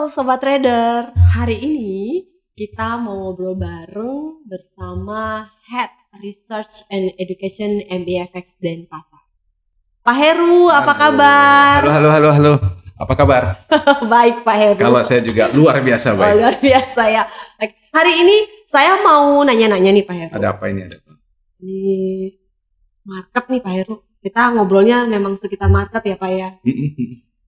Sobat Trader, hari ini kita mau ngobrol bareng bersama Head Research and Education MBFX Denpasar. Pak Heru, apa kabar? Halo. Apa kabar? Baik Pak Heru. Kalau saya juga luar biasa baik. Luar biasa ya. Hari ini saya mau nanya-nanya nih Pak Heru. Ada apa ini? Ini market nih Pak Heru. Kita ngobrolnya memang sekitar market ya Pak ya.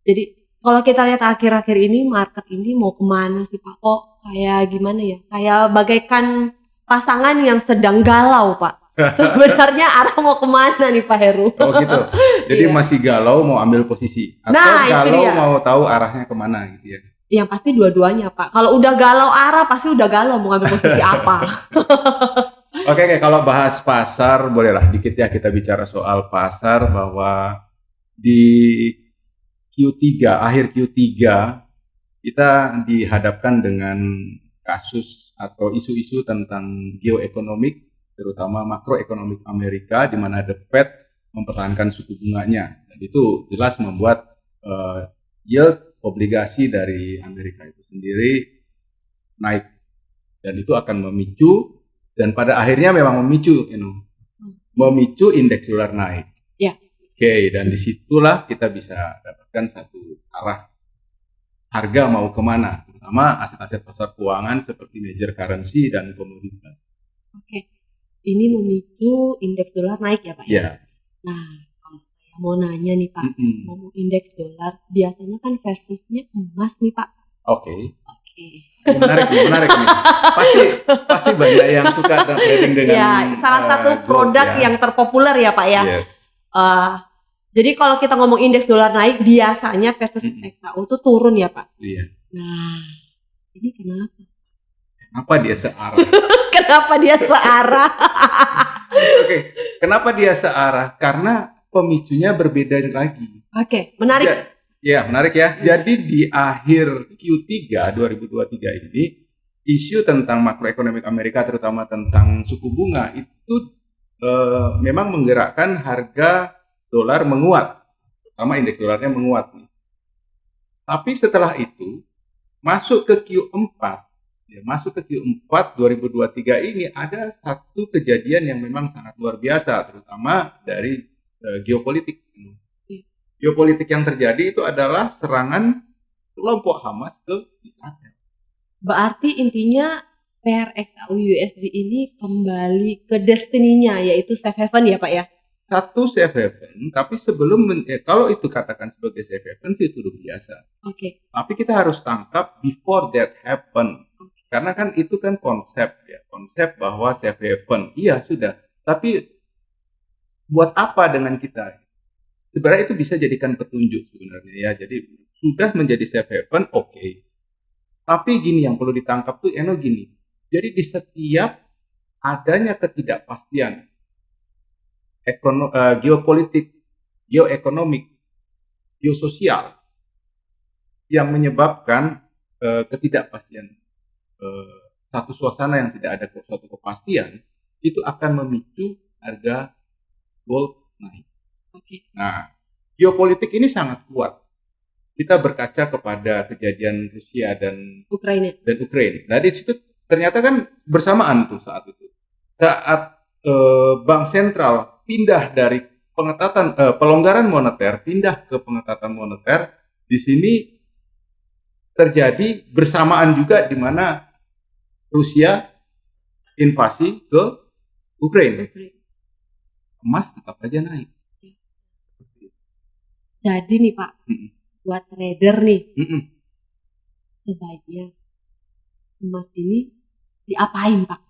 Jadi kalau kita lihat akhir-akhir ini market ini mau kemana sih Pak? Kok kayak gimana ya? Kayak bagaikan pasangan yang sedang galau Pak. Sebenarnya arah mau kemana nih Pak Heru? Oh gitu. Jadi masih galau mau ambil posisi atau galau mau tahu arahnya kemana gitu ya? Yang pasti dua-duanya Pak. Kalau udah galau arah pasti udah galau mau ambil posisi apa? Oke, kalau bahas pasar bolehlah dikit ya kita bicara soal pasar bahwa di Q3, akhir Q3 kita dihadapkan dengan kasus atau isu-isu tentang geoekonomik, terutama makroekonomik Amerika, di mana The Fed mempertahankan suku bunganya. Dan itu jelas membuat yield obligasi dari Amerika itu sendiri naik. Dan itu akan memicu, dan pada akhirnya memang memicu indeks dolar naik. Ya. Oke, dan disitulah kita bisa dapatkan satu arah harga mau kemana, terutama aset-aset pasar keuangan seperti major currency dan komoditas. Oke, ini memicu indeks dolar naik ya Pak? Ya. Nah, kalau saya mau nanya nih Pak, ngomong indeks dolar, biasanya kan versusnya emas nih Pak. Oke. Menarik nih. Pasti banyak yang suka trading dengan ya, salah satu produk yang terpopuler ya Pak ya. Yes. Jadi kalau kita ngomong indeks dolar naik, biasanya versus XAU itu turun ya Pak? Iya. Nah, ini kenapa? Kenapa dia searah? Oke, kenapa dia searah? Karena pemicunya berbeda lagi. Oke, menarik. Menarik ya. Jadi di akhir Q3 2023 ini, isu tentang makroekonomi Amerika, terutama tentang suku bunga, itu memang menggerakkan harga dolar menguat, terutama indeks dolarnya menguat. Tapi setelah itu masuk ke Q4 2023 ini ada satu kejadian yang memang sangat luar biasa, terutama dari geopolitik. Geopolitik yang terjadi itu adalah serangan kelompok Hamas ke Israel. Berarti intinya PRXAU USD ini kembali ke destininya, yaitu safe haven ya Pak ya? Satu safe haven, tapi sebelum kalau itu katakan sebagai safe haven sih itu udah biasa. Oke. Tapi kita harus tangkap before that happen. Karena kan itu kan konsep bahwa safe haven. Iya sudah. Tapi buat apa dengan kita? Sebenarnya itu bisa jadikan petunjuk sebenarnya ya. Jadi sudah menjadi safe haven, oke. Tapi gini yang perlu ditangkap tuh gini. Jadi di setiap adanya ketidakpastian geopolitik, geoekonomik, geososial yang menyebabkan ketidakpastian satu suasana yang tidak ada suatu kepastian, itu akan memicu harga gold naik. Nah, geopolitik ini sangat kuat. Kita berkaca kepada kejadian Rusia dan Ukraina. Nah, di situ ternyata kan bersamaan tuh saat itu. Saat bank sentral pindah dari pelonggaran moneter pindah ke pengetatan moneter, di sini terjadi bersamaan juga di mana Rusia invasi ke Ukraina. Emas tetap aja naik. Jadi nih Pak, buat trader nih, sebaiknya emas ini diapain Pak?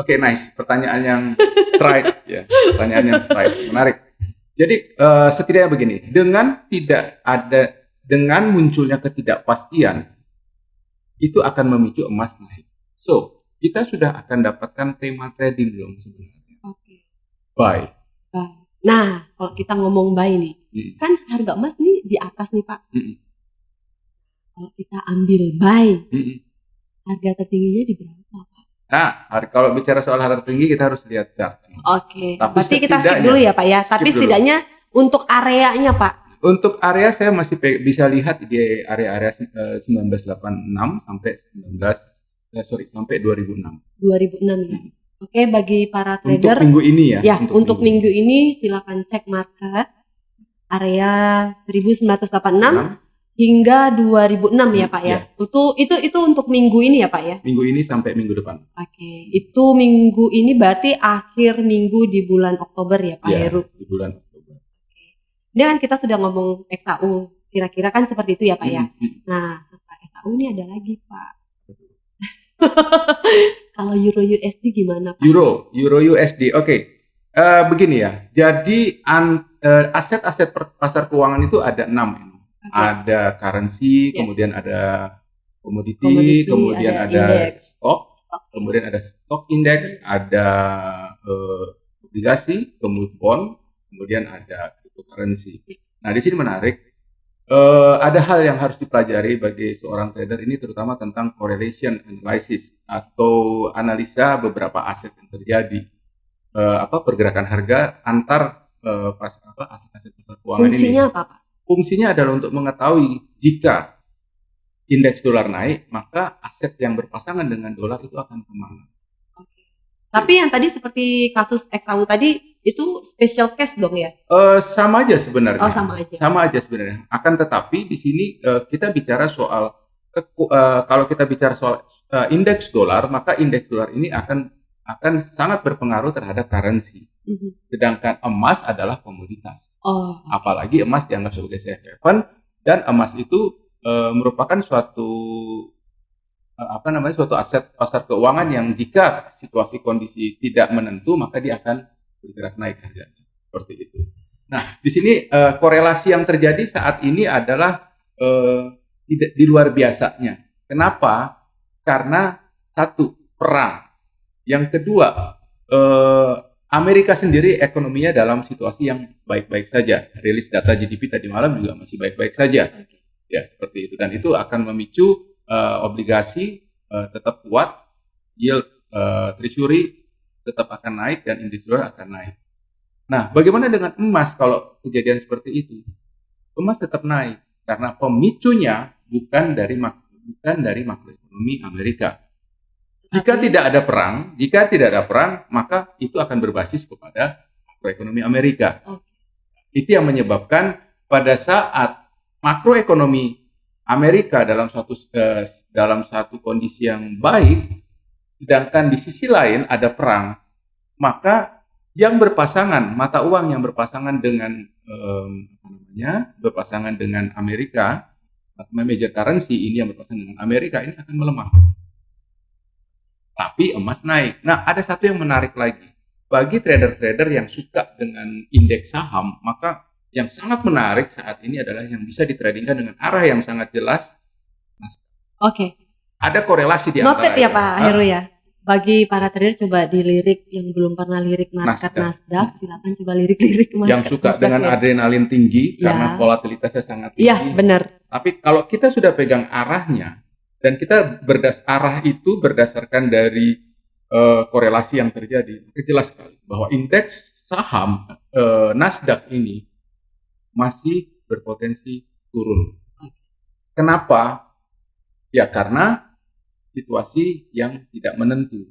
Oke, nice. Pertanyaan yang straight ya. Menarik. Jadi setidaknya begini, dengan munculnya ketidakpastian itu akan memicu emas naik. So, kita sudah akan dapatkan tema trading dong sebenarnya. Oke. Buy. Nah, kalau kita ngomong buy nih, kan harga emas nih di atas nih Pak. Kalau kita ambil buy, harga tertingginya di berapa Pak? Nah, kalau bicara soal harga tinggi kita harus lihat chart. Oke. Berarti kita skip dulu ya Pak ya. Tapi setidaknya untuk areanya Pak. Untuk area saya masih bisa lihat di area-area 1986 sampai 2006. 2006 ya. Oke, bagi para Untuk trader minggu ini ya. ya, untuk minggu ini silakan cek market area 1986 hingga 2006 ya Pak ya. Itu untuk minggu ini ya Pak ya. Minggu ini sampai minggu depan. Oke, itu minggu ini berarti akhir minggu di bulan Oktober ya Pak Heru. Di bulan Oktober. Ini kan kita sudah ngomong XAU, kira-kira kan seperti itu ya Pak ya. Nah, setelah XAU ini ada lagi Pak. Kalau Euro USD gimana Pak? Euro USD, oke. Begini ya, jadi aset-aset pasar keuangan itu ada 6. Ada currency, kemudian ada komoditi, kemudian ada stok, kemudian ada stock index, ada obligasi, kemudian bond, kemudian ada cryptocurrency. Nah, di sini menarik. Ada hal yang harus dipelajari bagi seorang trader ini, terutama tentang correlation analysis atau analisa beberapa aset yang terjadi, pergerakan harga antar aset-aset pasar keuangan ini. Fungsinya apa Pak? Fungsinya adalah untuk mengetahui jika indeks dolar naik, maka aset yang berpasangan dengan dolar itu akan kemana. Tapi yang tadi seperti kasus XAU tadi itu special case dong ya? Sama aja sebenarnya. Oh, sama aja. Sama aja sebenarnya. Akan tetapi di sini kita bicara soal kalau kita bicara soal indeks dolar, maka indeks dolar ini akan sangat berpengaruh terhadap currency. Sedangkan emas adalah komoditas. Apalagi emas dianggap sebagai safe haven, dan emas itu merupakan suatu aset pasar keuangan yang jika situasi kondisi tidak menentu, maka dia akan bergerak naik harganya. Seperti itu. Nah, di sini korelasi yang terjadi saat ini adalah di luar biasanya. Kenapa? Karena satu, perang. Yang kedua, Amerika sendiri ekonominya dalam situasi yang baik-baik saja. Rilis data GDP tadi malam juga masih baik-baik saja. Ya, seperti itu. Dan itu akan memicu obligasi tetap kuat, yield treasury tetap akan naik, dan indeks dolar akan naik. Nah, bagaimana dengan emas kalau kejadian seperti itu? Emas tetap naik karena pemicunya bukan dari makroekonomi Amerika. Jika tidak ada perang, maka itu akan berbasis kepada makroekonomi Amerika. Itu yang menyebabkan pada saat makroekonomi Amerika dalam satu kondisi yang baik, sedangkan di sisi lain ada perang, maka yang berpasangan, mata uang yang berpasangan dengan Amerika, major currency ini yang berpasangan dengan Amerika, ini akan melemah. Tapi emas naik. Nah, ada satu yang menarik lagi. Bagi trader-trader yang suka dengan indeks saham, maka yang sangat menarik saat ini adalah yang bisa ditradingkan dengan arah yang sangat jelas. Oke. Ada korelasi di antara. Noted ya Pak Heru ya. Bagi para trader coba dilirik yang belum pernah lirik market Nasdaq, silakan coba lirik-lirik market. Yang suka Nasdaq dengan adrenalin tinggi karena volatilitasnya sangat tinggi. Iya, benar. Tapi kalau kita sudah pegang arahnya dan kita arah itu berdasarkan dari korelasi yang terjadi, jelas sekali bahwa indeks saham Nasdaq ini masih berpotensi turun. Kenapa? Ya karena situasi yang tidak menentu.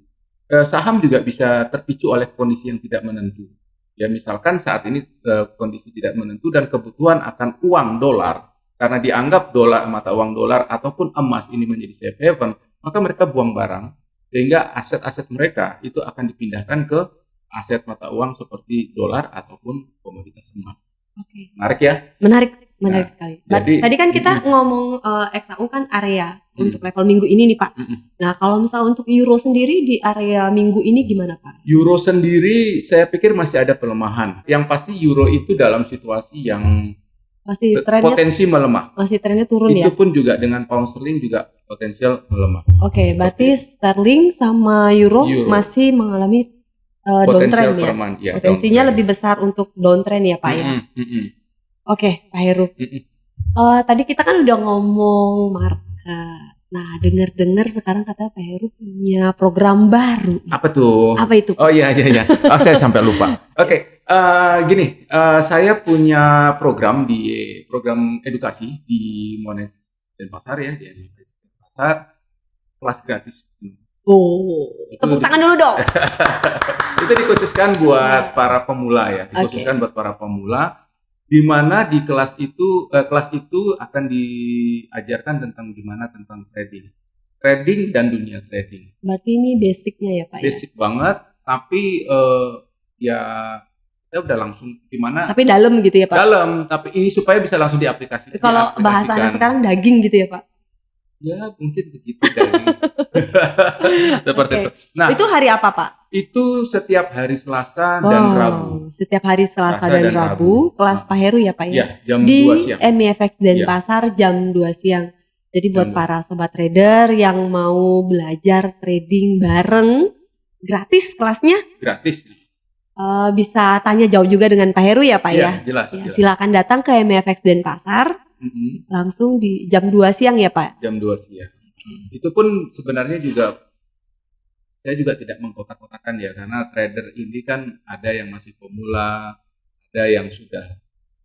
Saham juga bisa terpicu oleh kondisi yang tidak menentu. Ya misalkan saat ini kondisi tidak menentu dan kebutuhan akan uang dolar, karena dianggap mata uang dolar ataupun emas ini menjadi safe haven, maka mereka buang barang, sehingga aset-aset mereka itu akan dipindahkan ke aset mata uang seperti dolar ataupun komoditas emas. Oke. Menarik ya? Menarik sekali. Tadi kan kita ngomong XAU kan area untuk level minggu ini nih Pak. Nah, kalau misalnya untuk euro sendiri di area minggu ini gimana Pak? Euro sendiri saya pikir masih ada pelemahan. Yang pasti euro itu dalam situasi yang masih trennya, potensi melemah. Masih trennya turun itu ya? Itu pun juga dengan pound sterling juga potensial melemah. Oke, berarti sterling sama euro masih mengalami downtrend ya? Ya, potensinya lebih besar untuk downtrend ya Pak ya? Oke, Pak Heru. Tadi kita kan udah ngomong market, Nah, dengar-dengar sekarang katanya Pak Heru punya program baru. Apa tuh? Apa itu? Oh iya. Oh, saya sampai lupa. Oke, gini, saya punya program edukasi di Monet Denpasar ya, di MFX Denpasar, kelas gratis. Oh, tepuk tangan dulu dong. Itu dikhususkan buat para pemula ya, buat para pemula, di mana di kelas itu akan diajarkan tentang tentang trading dan dunia trading. Berarti ini basicnya ya Pak? Basic banget, tapi ya kita udah langsung gimana? Tapi dalam gitu ya Pak? Dalam, tapi ini supaya bisa langsung diaplikasikan. Kalau bahasanya sekarang daging gitu ya Pak? Ya mungkin begitu daging. Seperti itu. Nah, itu hari apa Pak? Itu setiap hari Selasa dan Rabu. Setiap hari Selasa dan Rabu, kelas Pak Heru ya Pak ya? Ya, jam di 2 siang. Di MFX Denpasar jam 2 siang. Jadi buat para sobat trader yang mau belajar trading bareng, gratis kelasnya? Gratis. Bisa tanya jauh juga dengan Pak Heru ya Pak ya? Jelas. Silakan datang ke MFX Denpasar. Langsung di jam 2 siang ya Pak? Jam 2 siang. Itu pun sebenarnya juga saya juga tidak mengkotak-kotakan ya, karena trader ini kan ada yang masih pemula, ada yang sudah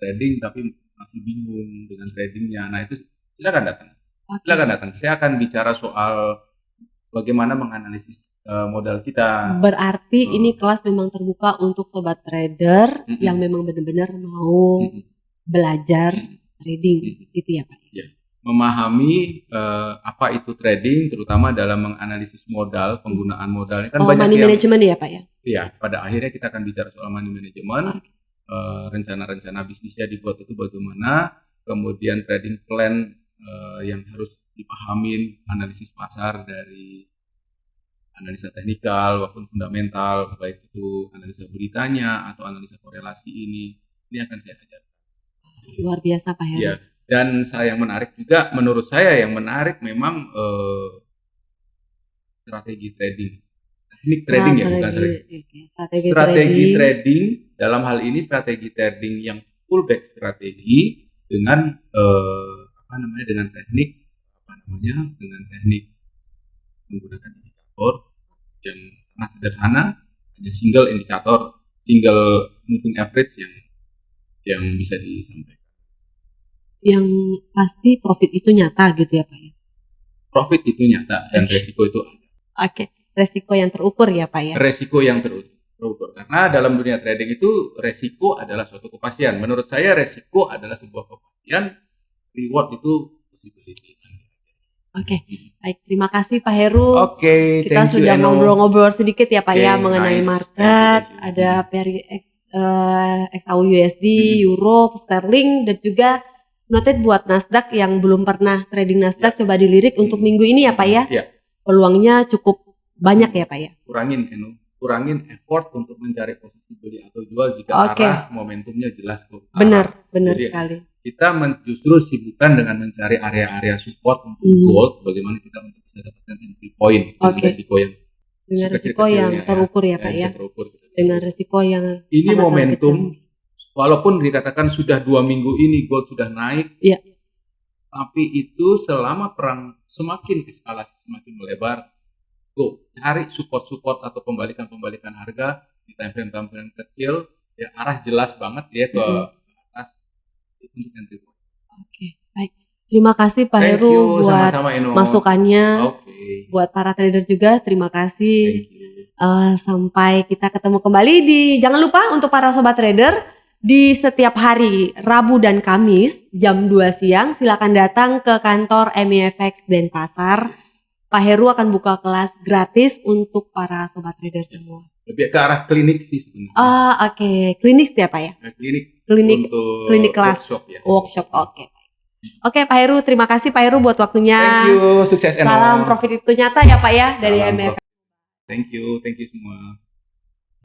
trading tapi masih bingung dengan tradingnya. Nah itu silakan datang. Saya akan bicara soal bagaimana menganalisis modal kita. Berarti ini kelas memang terbuka untuk sobat trader yang memang benar-benar mau belajar trading gitu ya Pak? Ya. Memahami apa itu trading, terutama dalam menganalisis modal, penggunaan modalnya kan banyak money management ya Pak ya? Iya, pada akhirnya kita akan bicara soal money management, rencana-rencana bisnisnya dibuat itu bagaimana, kemudian trading plan yang harus dipahamin, analisis pasar dari analisa teknikal maupun fundamental, baik itu analisa beritanya atau analisa korelasi ini akan saya ajarkan. Luar biasa Pak Heru. Ya, dan menurut saya yang menarik memang strategi trading, teknik trading ya, bukan strategi trading. Dalam hal ini strategi trading yang full back strategi dengan dengan teknik menggunakan indikator yang sangat sederhana, hanya single indikator, single moving average yang bisa disampaikan. Yang pasti profit itu nyata gitu ya Pak ya? Profit itu nyata dan resiko itu ada. Oke, resiko yang terukur ya Pak ya? Resiko yang terukur. Karena dalam dunia trading itu resiko adalah suatu kepastian. Menurut saya resiko adalah sebuah kepastian, reward itu possibility. Oke, baik. Terima kasih Pak Heru. Oke, kita sudah ngobrol-ngobrol sedikit ya Pak ya mengenai market. Ada peri XAU-USD, Euro, Sterling, dan juga noted buat Nasdaq yang belum pernah trading Nasdaq, coba dilirik untuk minggu ini ya Pak ya. Peluangnya cukup banyak ya Pak ya. Kurangin effort untuk mencari posisi beli atau jual jika arah momentumnya jelas kok. Benar sekali. Kita justru sibukkan dengan mencari area-area support untuk gold, bagaimana kita untuk bisa dapatkan entry point dengan resiko yang terukur ya Pak ya. Dengan resiko yang ini momentum kecil. Walaupun dikatakan sudah 2 minggu ini gold sudah naik, tapi itu selama perang semakin eskalasi, semakin melebar, cari support atau pembalikan harga di time frame kecil, ya arah jelas banget ya ke atas untuk entry point. Oke, baik. Terima kasih Pak Heru buat masukannya. Buat para trader juga terima kasih. Sampai kita ketemu kembali jangan lupa untuk para sobat trader, di setiap hari Rabu dan Kamis jam 2 siang silakan datang ke kantor MFX Denpasar. Pak Heru akan buka kelas gratis untuk para sobat trader semua. Lebih ke arah klinik sih sebenarnya. Oke. Klinik ya Pak ya? Klinik kelas workshop. Oke Pak Heru, terima kasih Pak Heru buat waktunya. Thank you, sukses. Salam profit itu nyata ya Pak ya dari MFX. Thank you semua.